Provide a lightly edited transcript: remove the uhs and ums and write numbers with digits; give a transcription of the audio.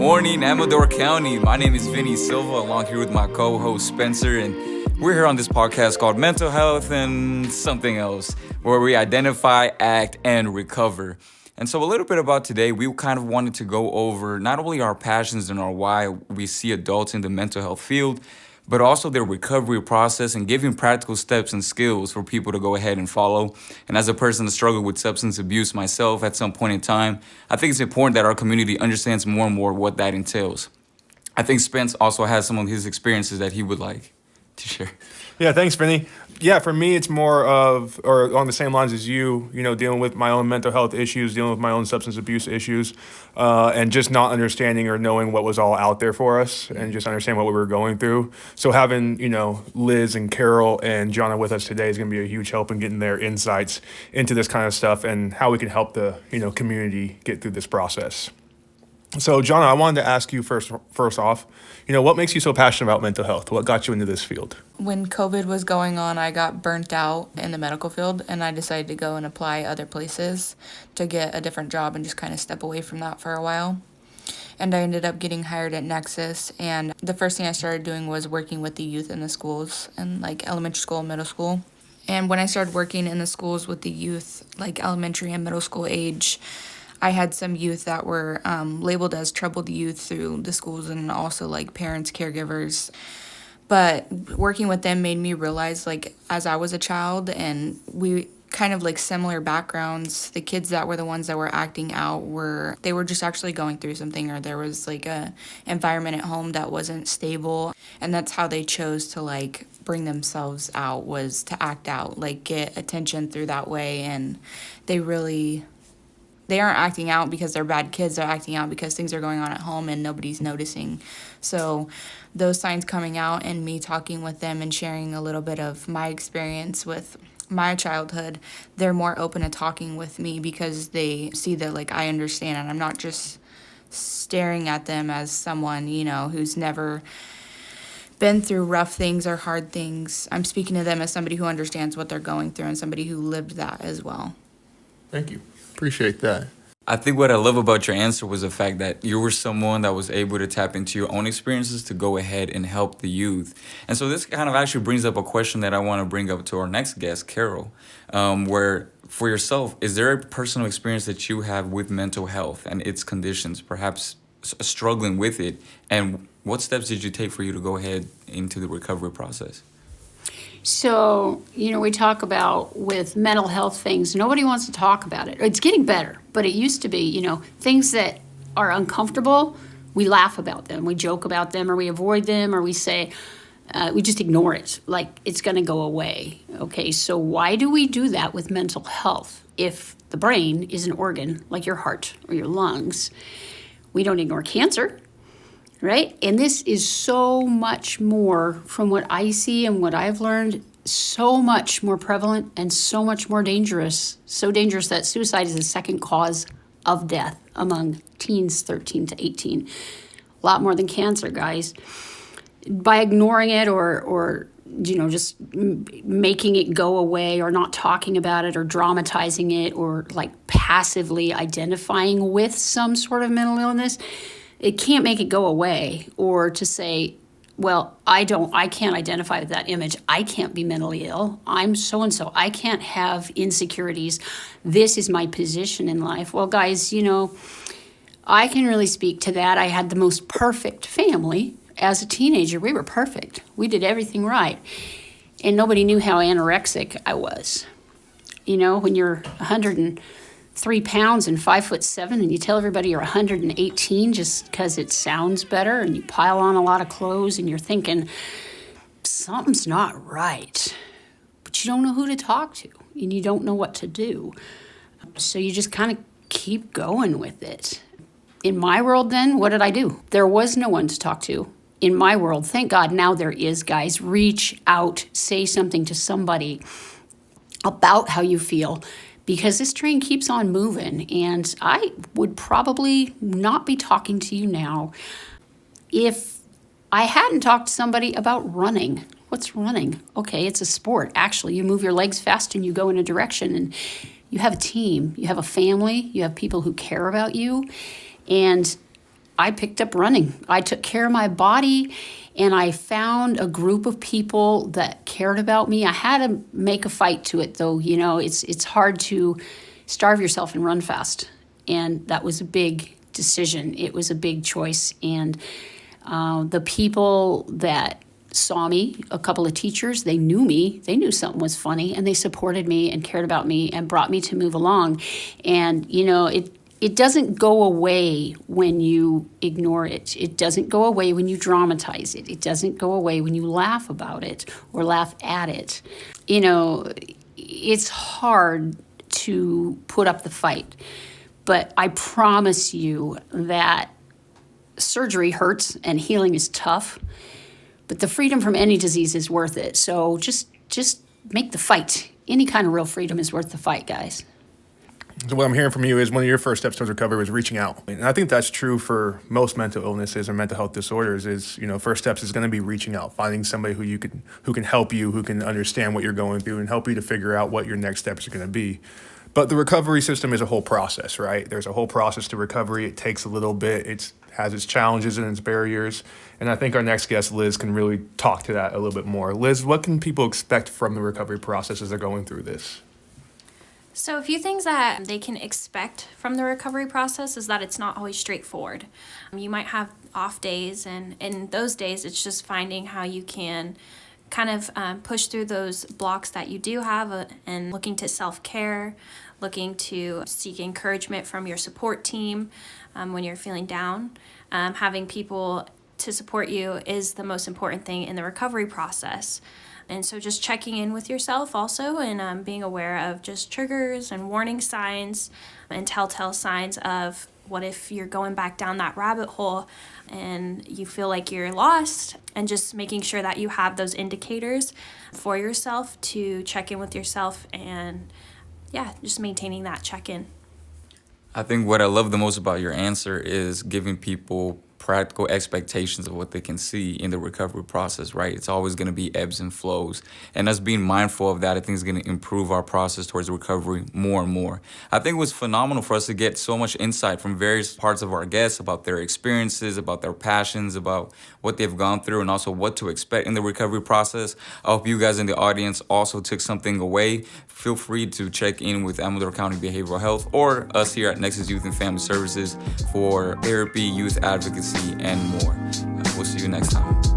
morning, Amador County. My name is Vinny Silva, along here with my co-host Spencer, and we're here on this podcast called Mental Health and Something Else, where we identify, act, and recover. And so a little bit about today, we kind of wanted to go over not only our passions and our why we see adults in the mental health field, but also their recovery process and giving practical steps and skills for people to go ahead and follow. And as a person that struggled with substance abuse myself at some point in time, I think it's important that our community understands more and more what that entails. I think Spence also has some of his experiences that he would like to share. Yeah, thanks, Vinny. Yeah, for me, it's more of, or on the same lines as you, dealing with my own mental health issues, dealing with my own substance abuse issues, and just not understanding or knowing what was all out there for us and just understand what we were going through. So having, Liz and Carol and Jonna with us today is going to be a huge help in getting their insights into this kind of stuff and how we can help the, community get through this process. So, Jonna, I wanted to ask you first off, what makes you so passionate about mental health? What got you into this field? When COVID was going on, I got burnt out in the medical field, and I decided to go and apply other places to get a different job and just kind of step away from that for a while. And I ended up getting hired at Nexus, and the first thing I started doing was working with the youth in the schools, and like elementary school, middle school. And when I started working in the schools with the youth, like elementary and middle school age, I had some youth that were labeled as troubled youth through the schools and also like parents, caregivers. But working with them made me realize, like, as I was a child and we kind of like similar backgrounds, the kids that were the ones that were acting out they were just actually going through something, or there was like a environment at home that wasn't stable. And that's how they chose to like bring themselves out, was to act out, like get attention through that way. And they aren't acting out because they're bad kids. They're acting out because things are going on at home and nobody's noticing. So those signs coming out and me talking with them and sharing a little bit of my experience with my childhood, they're more open to talking with me because they see that like I understand, and I'm not just staring at them as someone, who's never been through rough things or hard things. I'm speaking to them as somebody who understands what they're going through and somebody who lived that as well. Thank you. Appreciate that. I think what I love about your answer was the fact that you were someone that was able to tap into your own experiences to go ahead and help the youth. And so this kind of actually brings up a question that I want to bring up to our next guest, Carol, where for yourself, is there a personal experience that you have with mental health and its conditions, perhaps struggling with it? And what steps did you take for you to go ahead into the recovery process? So, we talk about with mental health things, nobody wants to talk about it. It's getting better, but it used to be, things that are uncomfortable, we laugh about them, we joke about them, or we avoid them, or we say, we just ignore it, like it's going to go away. Okay, so why do we do that with mental health? If the brain is an organ, like your heart or your lungs, we don't ignore cancer. Right? And this is so much more, from what I see and what I've learned, so much more prevalent and so much more dangerous. So dangerous that suicide is the second cause of death among teens 13 to 18. A lot more than cancer, guys. By ignoring it or just making it go away or not talking about it or dramatizing it or like passively identifying with some sort of mental illness, it can't make it go away. Or to say, well, I can't identify with that image. I can't be mentally ill. I'm so-and-so. I can't have insecurities. This is my position in life. Well, guys, I can really speak to that. I had the most perfect family. As a teenager, we were perfect. We did everything right. And nobody knew how anorexic I was. When you're 103 pounds and 5'7", and you tell everybody you're 118 just because it sounds better, and you pile on a lot of clothes and you're thinking something's not right, but you don't know who to talk to and you don't know what to do. So you just kind of keep going with it. In my world then, what did I do? There was no one to talk to. In my world, thank God now there is, guys. Reach out, say something to somebody about how you feel, because this train keeps on moving, and I would probably not be talking to you now if I hadn't talked to somebody about running. What's running? Okay, it's a sport. Actually, you move your legs fast and you go in a direction, and you have a team, you have a family, you have people who care about you, and I picked up running. I took care of my body, and I found a group of people that cared about me. I had to make a fight to it, though. You know, it's hard to starve yourself and run fast, and that was a big decision. It was a big choice, and the people that saw me, a couple of teachers, they knew me, they knew something was funny, and they supported me and cared about me and brought me to move along. And, you know, it doesn't go away when you ignore it. It doesn't go away when you dramatize it. It doesn't go away when you laugh about it or laugh at it. You know, it's hard to put up the fight, but I promise you that surgery hurts and healing is tough. But the freedom from any disease is worth it. So just make the fight. Any kind of real freedom is worth the fight, guys. So what I'm hearing from you is one of your first steps towards recovery was reaching out. And I think that's true for most mental illnesses or mental health disorders is, you know, first steps is going to be reaching out, finding somebody who can help you, who can understand what you're going through and help you to figure out what your next steps are going to be. But the recovery system is a whole process, right? There's a whole process to recovery. It takes a little bit. It has its challenges and its barriers. And I think our next guest, Liz, can really talk to that a little bit more. Liz, what can people expect from the recovery process as they're going through this? So a few things that they can expect from the recovery process is that it's not always straightforward. You might have off days, and in those days, it's just finding how you can kind of push through those blocks that you do have and looking to self-care, looking to seek encouragement from your support team when you're feeling down. Having people to support you is the most important thing in the recovery process. And so just checking in with yourself also and being aware of just triggers and warning signs and telltale signs of what if you're going back down that rabbit hole and you feel like you're lost, and just making sure that you have those indicators for yourself to check in with yourself and just maintaining that check-in. I think what I love the most about your answer is giving people practical expectations of what they can see in the recovery process, right? It's always going to be ebbs and flows. And us being mindful of that, I think is going to improve our process towards recovery more and more. I think it was phenomenal for us to get so much insight from various parts of our guests about their experiences, about their passions, about what they've gone through, and also what to expect in the recovery process. I hope you guys in the audience also took something away. Feel free to check in with Amador County Behavioral Health or us here at Nexus Youth and Family Services for therapy, youth advocacy, and more. We'll see you next time.